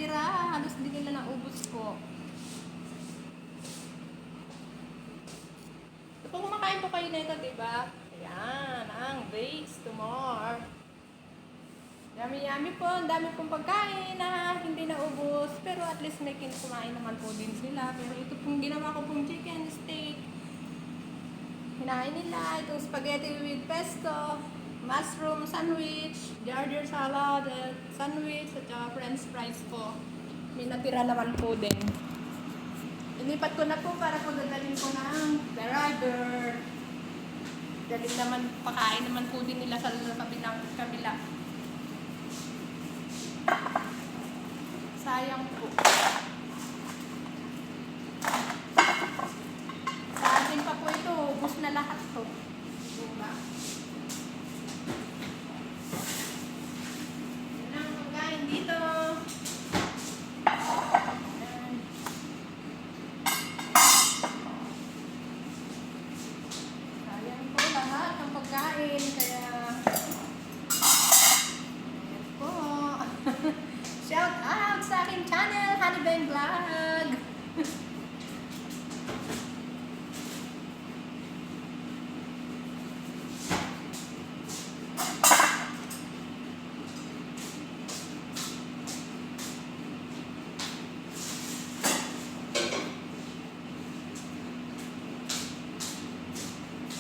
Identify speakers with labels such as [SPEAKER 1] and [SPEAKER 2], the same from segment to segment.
[SPEAKER 1] natira. Halos di nila naubos ko. So, kung kumakain po kayo nito, diba? Ayan, ang base to more. Yummy-yummy po. Ang dami pong pagkain na hindi naubos. Pero at least may kumain naman po din sila. Pero ito pong ginawa ko pong chicken steak. Hinain nila. Itong spaghetti with pesto, mushroom sandwich, ginger salad, sandwich, at saka french fries po. May natira naman po din. Inipat ko na po para po dadalhin ko ng driver. Dalhin naman, pakain naman po din nila sa kabila. Sayang po. Sa atin pa po ito, ubos na lahat to. Diba? Yan ang pagkain dito. Sayang po lahat ang pagkain, kaya yan po. Shout out sa aking channel, Honeybang Vlog!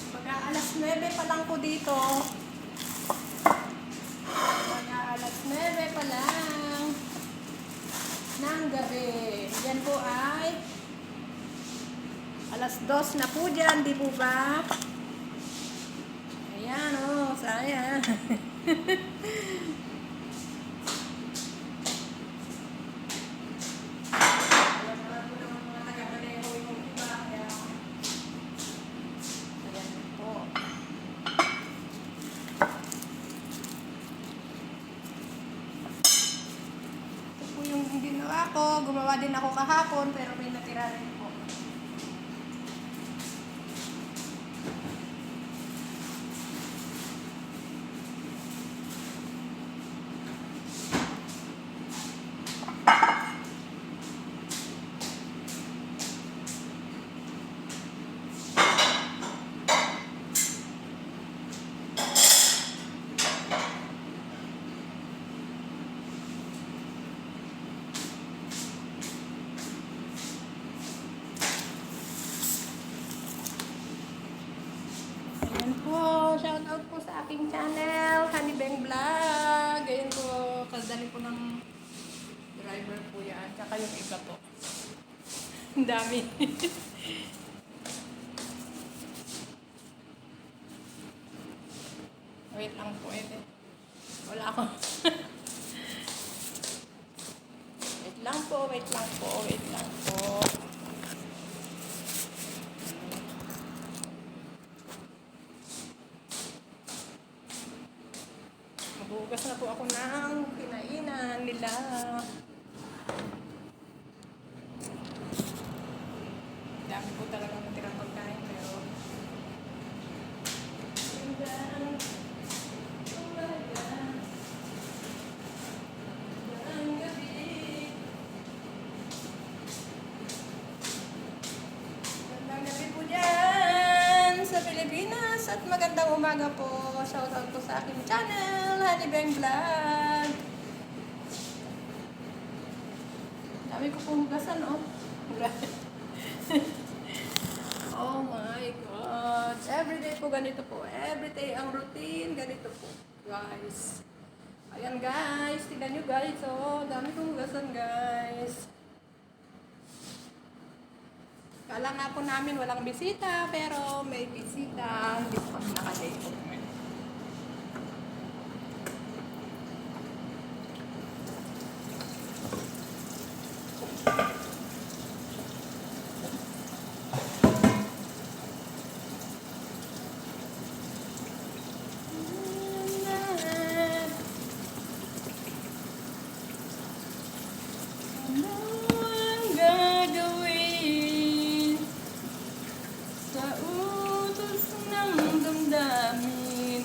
[SPEAKER 1] Pagka alas 9 pa lang po dito. Pagka alas 9 pa lang ng gabi. Yan po ay alas 2 na po dyan, di po ba? Ayan o, sayang. Ginawa ko, gumawa din ako kahapon pero may natira rin po. Shout out po sa aking channel, Honeybang Vlog. Ayun po, kasdali po ng driver po yan. Tsaka yung iba po. Ang dami. Wait lang po, wala ako. Wait lang po, wait lang po, wait lang po. Maghugas na po ako ng kinainan nila. Dami po talaga natirang pagkain pero Pilipinas at magandang umaga po. Shoutout po sa aking channel, Honeybang Vlog. Dami ko pong hugasan, oh. Oh my God. Everyday po ganito po. Everyday ang routine, ganito po. Guys. Ayan guys. Tignan nyo guys. Oh, dami kong hugasan guys. Kala nga po namin walang bisita, pero may bisita. Hindi po kami nakaday po.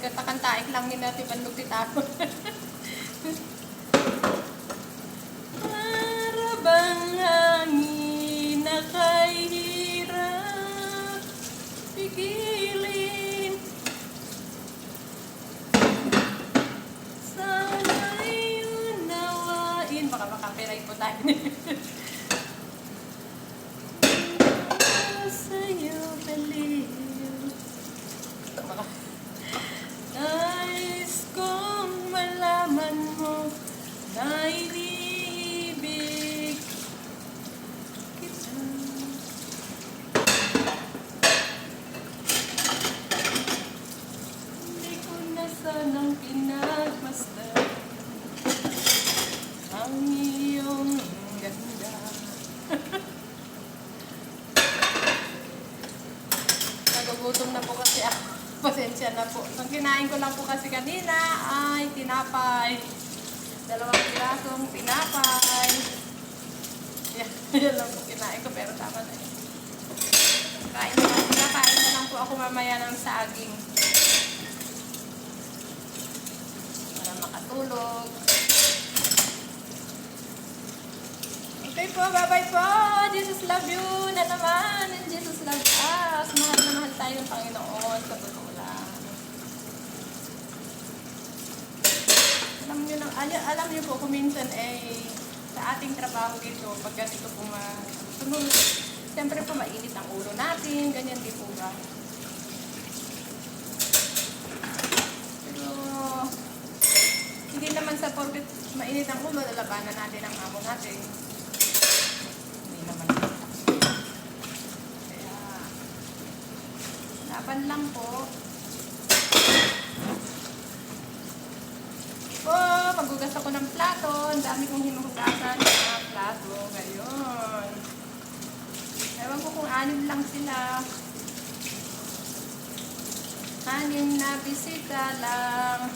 [SPEAKER 1] Kanta-kantaik lang nila si Bandog si Tapo. copyright po tayo. Sa'yo baliw. Ito mga. Nais kong malaman mo na iniibig kita. Hindi ko na sanang pinagmasdan ang iyong ganda. Nagugutom na po kasi ako. Pasensya na po. Ang kinain ko lang po kasi kanina ay tinapay. 2 pirasong tinapay. Yan lang po kinain ko, pero tama na yun. Kain na lang po ako mamaya ng saging. Para makatulog. Okay po, bye-bye po. Jesus love you na naman. And Jesus love us. Mahal na mahal tayo ng Panginoon. Sa totoo lang. Alam niyo po, kung minsan sa ating trabaho dito, pag ganito po sunod, siyempre po mainit ang ulo natin. Ganyan din po ba? Pero, hindi naman sa porket mainit ang ulo, lalabanan natin ang amo natin. Laban lang po. Maghugas ako ng plato. Ang dami kong hinuhugasan ng mga plato. Ngayon. Ewan ko kung 6 lang sila. 6 na bisita lang.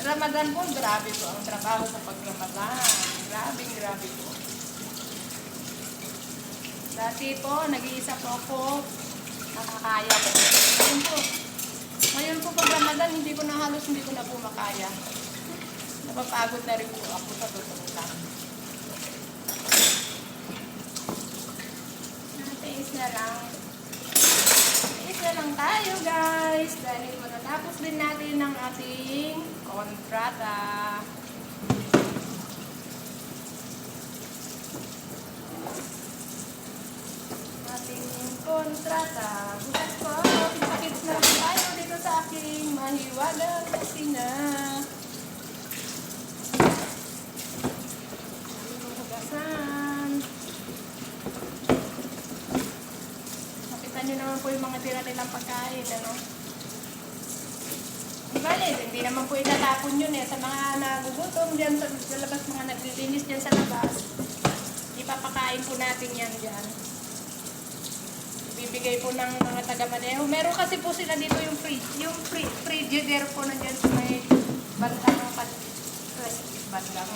[SPEAKER 1] Ramadan po, grabe po ang trabaho sa pag-Ramadan. Grabe po. Dati po, nag-iisa po ako. Nakakaya po. Ngayon po pag Ramadan, hindi ko na po makaya. Napapagod na rin po ako sa totoo lang. Tiis na lang tayo, guys. Dahil matatapos din natin ang ating kontrata. Bukas po, kita-kits na rin tayo dito sa aking mahiwagang kusina. Hugasan. Nakita nyo naman po yung mga tira nilang pagkain, ano? Bale, hindi naman po itatapon yun sa mga nagugutom dyan sa labas, mga naglilinis dyan sa labas. Ipapakain po natin yan dyan. Bibigay po ng mga taga-maneho. Meron kasi po sila dito yung frigidaire po nandiyan sa may bandang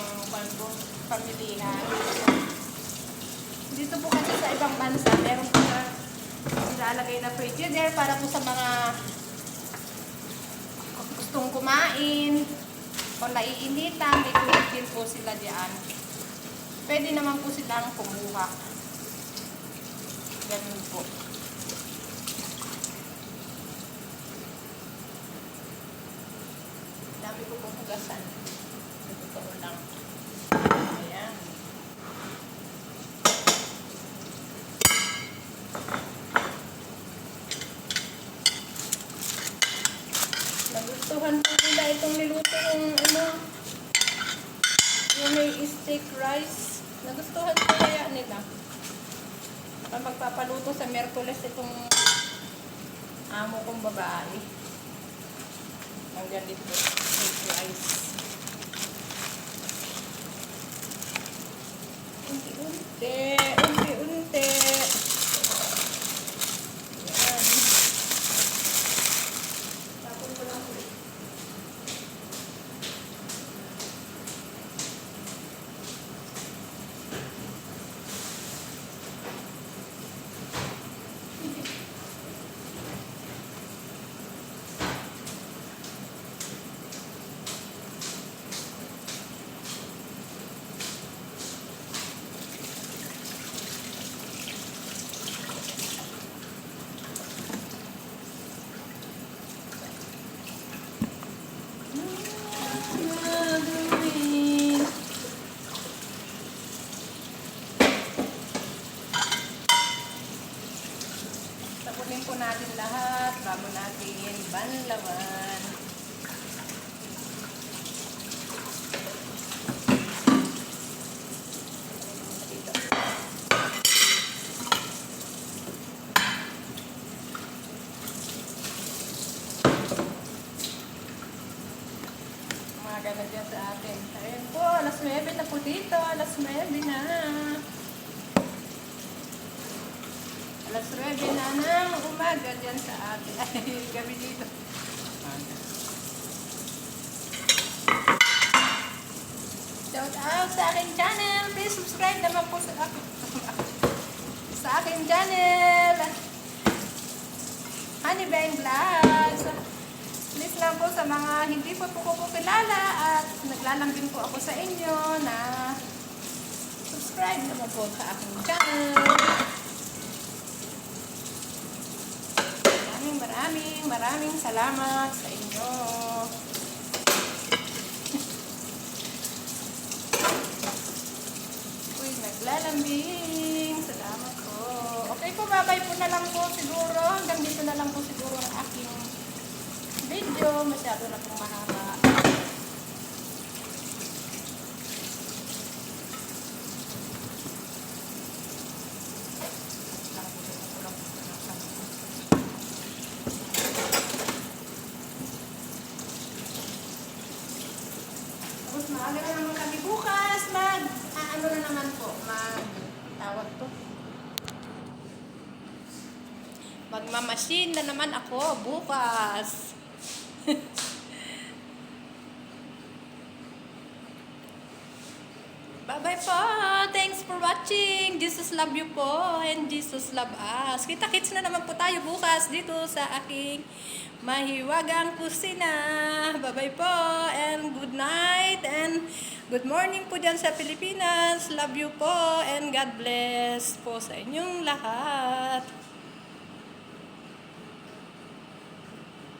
[SPEAKER 1] pamilihan. Dito po kasi sa ibang bansa, meron po na nilalagay na frigidaire para po sa mga gustong kumain o naiinitan, may tulad din po sila diyan. Pwede naman po silang kumuha. Ganun po. Dami ko pong hugasan. Totoo lang. Ayan. Nagustuhan po nila itong niluto yung yung may steak rice. Nagustuhan po kaya nila. Magpapaluto sa Miyerkules itong amo kong babae. Ang ganito. Steak rice. Unti-unti. Yan. Tapon ko lang ulit. Sabunin po natin lahat bago natin banlawan. Mga ganun dyan sa atin. Ayun po, alas 9 na po dito. Alas 9 na. Alas 9 na ng umaga dyan sa atin. Ay, gabi dito. Shout out sa aking channel. Please subscribe naman po sa aking channel. Honey Bang Vlogs. Please lang po sa mga hindi po ko kilala at naglalambing po ako sa inyo na subscribe naman po sa aking channel. Maraming salamat sa inyo. Uy, naglalambing. Salamat po. Okay po, babay po na lang po siguro. Hanggang dito na lang po siguro ang aking video. Masyado na pong mahaba. Tapos maaga na naman kami bukas. Ano na naman po, tawag to. Magmamasin na naman ako bukas. Bye-bye po. Thanks for watching. Jesus love you po and Jesus love us. Kita-kits na naman po tayo bukas dito sa aking mahiwagang kusina. Bye-bye po and good night and good morning po dyan sa Pilipinas. Love you po and God bless po sa inyong lahat.